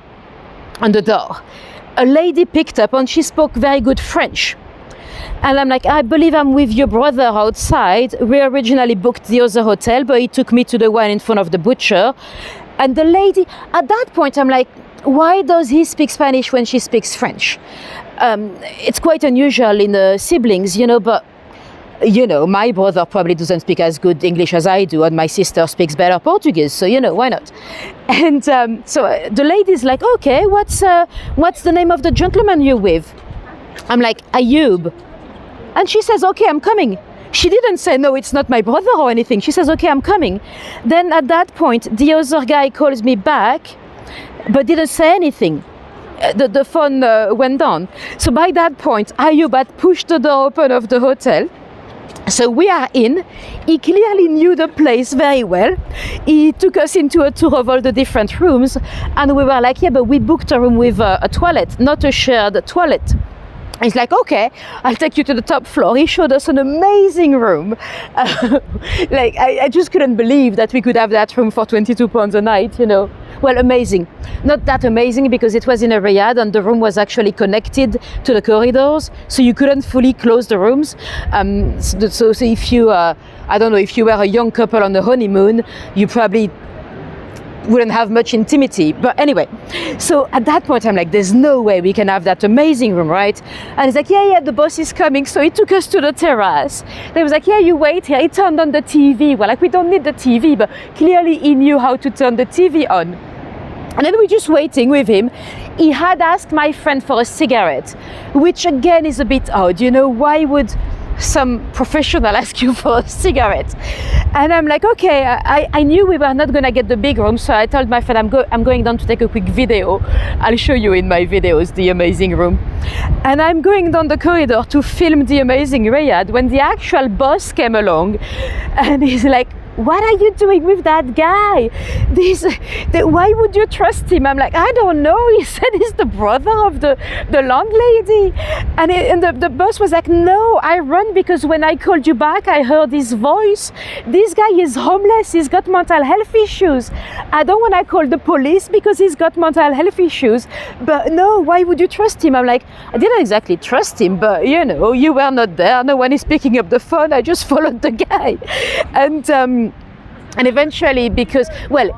on the door. A lady picked up and she spoke very good French. And I'm like, I believe I'm with your brother outside. We originally booked the other hotel, but he took me to the one in front of the butcher. And the lady, at that point, I'm like, why does he speak Spanish when she speaks French? It's quite unusual in the siblings, but my brother probably doesn't speak as good English as I do, and my sister speaks better Portuguese, so why not? And so the lady's like, okay, what's the name of the gentleman you're with? I'm like, Ayub. And she says, okay, I'm coming. She didn't say, no, it's not my brother or anything. She says, okay, I'm coming. Then at that point, the other guy calls me back, but didn't say anything. The phone went on. So by that point, Ayub had pushed the door open of the hotel. So we are in. He clearly knew the place very well. He took us into a tour of all the different rooms, and we were like, yeah, but we booked a room with a toilet, not a shared toilet. He's like, okay, I'll take you to the top floor. He showed us an amazing room. I just couldn't believe that we could have that room for £22 a night, Well, amazing. Not that amazing, because it was in a riad and the room was actually connected to the corridors, so you couldn't fully close the rooms. So if you, I don't know, if you were a young couple on the honeymoon, you probably wouldn't have much intimacy. But anyway, so at that point I'm like, there's no way we can have that amazing room, right? And he's like, yeah, the boss is coming. So he took us to the terrace. They was like, yeah, you wait here. He turned on the TV. We're like, we don't need the TV, but clearly he knew how to turn the TV on. And then we're just waiting with him. He had asked my friend for a cigarette, which again is a bit odd. Why would some professional ask you for a cigarette. And I'm like, okay, I knew we were not gonna get the big room, so I told my friend, I'm going down to take a quick video. I'll show you in my videos the amazing room. And I'm going down the corridor to film the amazing Riyadh when the actual boss came along, and he's like, what are you doing with that guy? Why would you trust him? I'm like, I don't know. He said he's the brother of the landlady. And the boss was like, no, I run because when I called you back, I heard his voice. This guy is homeless. He's got mental health issues. I don't want to call the police because he's got mental health issues. But no, why would you trust him? I'm like, I didn't exactly trust him, but you know, you were not there. No one is picking up the phone. I just followed the guy. And eventually, because, well,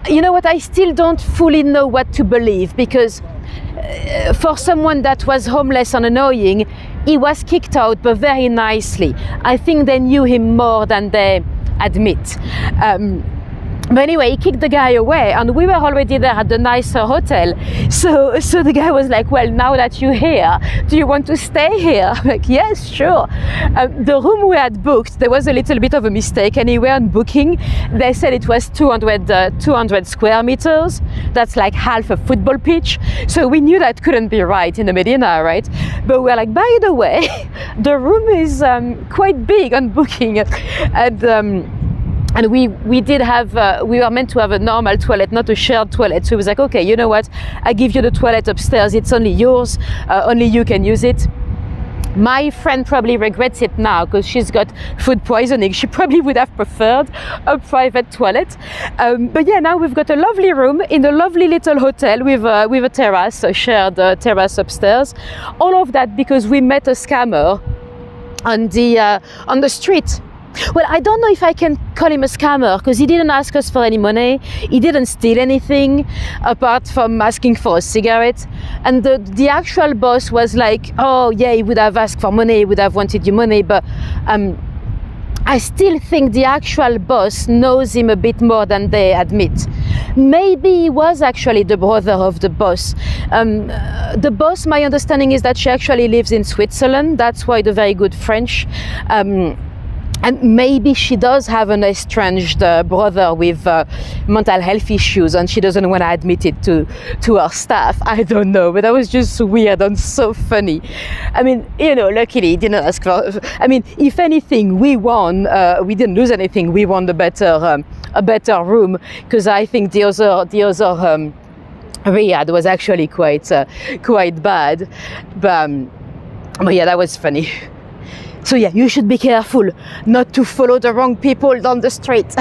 you know what, I still don't fully know what to believe, because for someone that was homeless and annoying, he was kicked out, but very nicely. I think they knew him more than they admit. But anyway, he kicked the guy away, and we were already there at the nicer hotel. So the guy was like, well, now that you're here, do you want to stay here? I'm like, yes, sure. The room we had booked, there was a little bit of a mistake anyway on booking. They said it was 200 square meters. That's like half a football pitch. So we knew that couldn't be right in the Medina, right? But we're like, by the way, the room is quite big on booking. And we did have, we were meant to have a normal toilet, not a shared toilet. So he was like, okay, you know what? I give you the toilet upstairs. It's only yours. Only you can use it. My friend probably regrets it now because she's got food poisoning. She probably would have preferred a private toilet. But yeah, now we've got a lovely room in a lovely little hotel with a terrace, a shared terrace upstairs. All of that because we met a scammer on the street. Well, I don't know if I can call him a scammer because he didn't ask us for any money. He didn't steal anything apart from asking for a cigarette. And the actual boss was like, oh yeah, he would have asked for money, he would have wanted your money. But I still think the actual boss knows him a bit more than they admit. Maybe he was actually the brother of the boss. The boss, my understanding is that she actually lives in Switzerland. That's why the very good French. And maybe she does have an estranged brother with mental health issues, and she doesn't want to admit it to her staff. I don't know, but that was just weird and so funny. I mean, you know, luckily he didn't ask for. I mean, if anything, we won. We didn't lose anything. We won a better room, because I think the other Riyadh was actually quite bad. But yeah, that was funny. So yeah, you should be careful not to follow the wrong people down the street.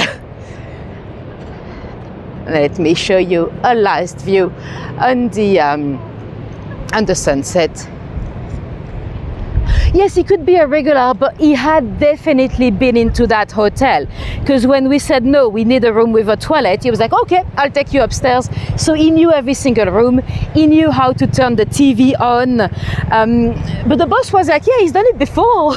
Let me show you a last view on the sunset. Yes, he could be a regular, but he had definitely been into that hotel. Because when we said, no, we need a room with a toilet, he was like, okay, I'll take you upstairs. So he knew every single room. He knew how to turn the TV on. But the boss was like, yeah, he's done it before.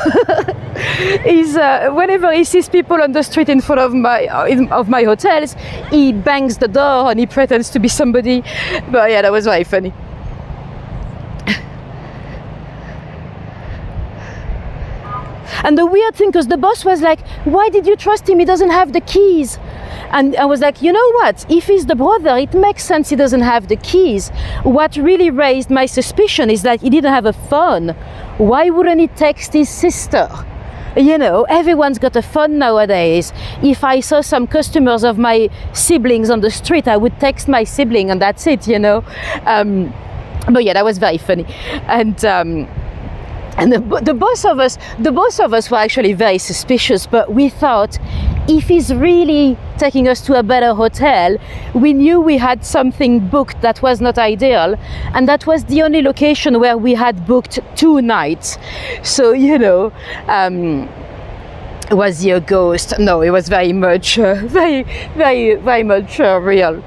Whenever he sees people on the street in front of my hotels, he bangs the door and he pretends to be somebody. But yeah, that was very funny. And the weird thing, because the boss was like, why did you trust him? He doesn't have the keys. And I was like, you know what? If he's the brother, it makes sense he doesn't have the keys. What really raised my suspicion is that he didn't have a phone. Why wouldn't he text his sister? You know, everyone's got a phone nowadays. If I saw some customers of my siblings on the street, I would text my sibling and that's it, you know. But yeah, that was very funny. And the both of us were actually very suspicious, but we thought, if he's really taking us to a better hotel, we knew we had something booked that was not ideal, and that was the only location where we had booked 2 nights. So, you know, was he a ghost? No, it was very much, very much real.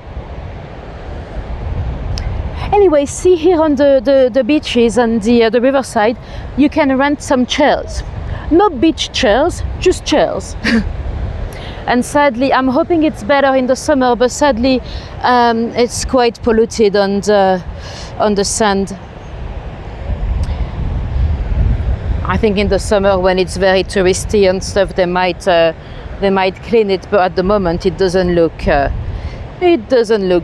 Anyway, see here on the beaches and the riverside, you can rent some chairs. Not beach chairs, just chairs. And sadly, I'm hoping it's better in the summer, but sadly, it's quite polluted on the sand. I think in the summer when it's very touristy and stuff, they might clean it, but at the moment it doesn't look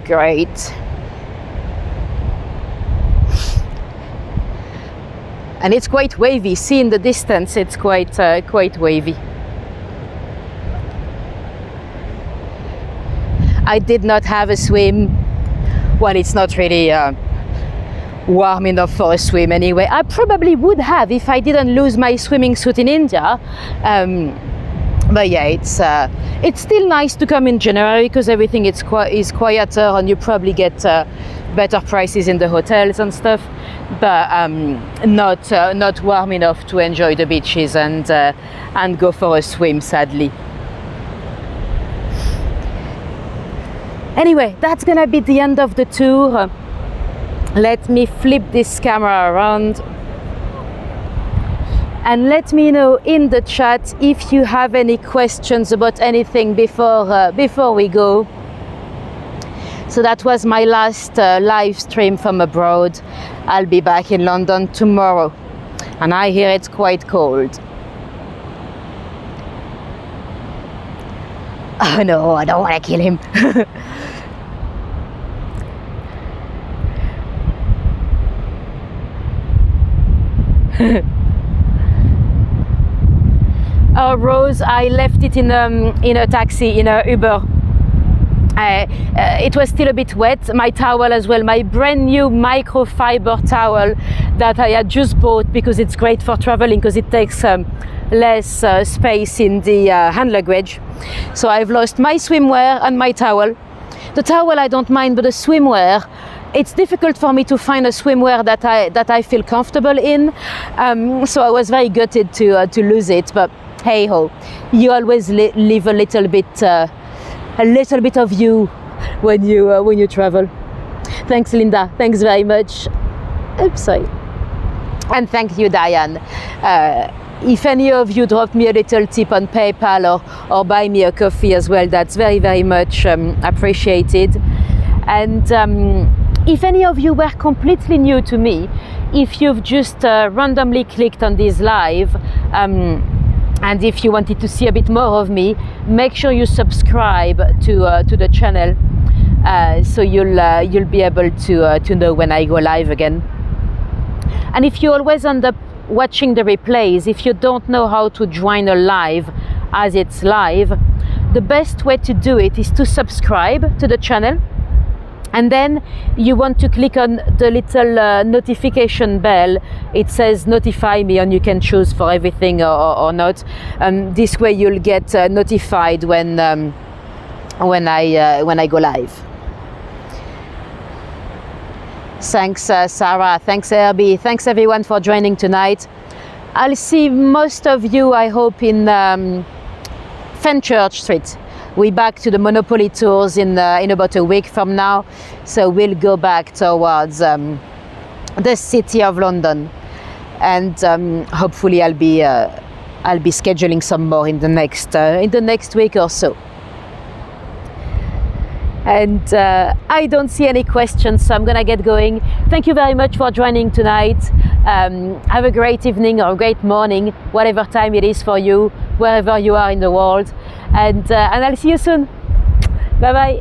great. And it's quite wavy. See in the distance, it's quite wavy. I did not have a swim. Well, it's not really warm enough for a swim anyway. I probably would have if I didn't lose my swimming suit in India. But yeah, it's still nice to come in January because everything is quieter and you probably get better prices in the hotels and stuff. But not warm enough to enjoy the beaches and go for a swim, sadly. Anyway, that's gonna be the end of the tour. Let me flip this camera around and let me know in the chat if you have any questions about anything before we go. So that was my last live stream from abroad. I'll be back in London tomorrow, and I hear it's quite cold. Oh no, I don't want to kill him. Rose, I left it in a taxi, in a Uber. It was still a bit wet. My towel as well, my brand new microfiber towel that I had just bought because it's great for traveling because it takes less space in the hand luggage. So I've lost my swimwear and my towel. The towel I don't mind, but the swimwear, it's difficult for me to find a swimwear that I feel comfortable in. So I was very gutted to lose it, but hey ho, you always leave a little bit of you when you travel. Thanks, Linda. Thanks very much. Oops, sorry. And thank you, Diane. If any of you drop me a little tip on PayPal or buy me a coffee as well, that's very, very much appreciated. And if any of you were completely new to me, if you've just randomly clicked on this live, and if you wanted to see a bit more of me, make sure you subscribe to the channel, so you'll be able to know when I go live again. And if you always end up watching the replays, if you don't know how to join a live as it's live, the best way to do it is to subscribe to the channel. And then you want to click on the little notification bell. It says notify me, and you can choose for everything or not. This way you'll get notified when I go live. Thanks, Sarah. Thanks, Herbie. Thanks everyone for joining tonight. I'll see most of you, I hope, in Fenchurch Street. We're back to the Monopoly tours in about a week from now, so we'll go back towards the city of London, and hopefully I'll be scheduling some more in the next week or so. And I don't see any questions, so I'm gonna get going. Thank you very much for joining tonight. Have a great evening or a great morning, whatever time it is for you, wherever you are in the world. And I'll see you soon. Bye bye.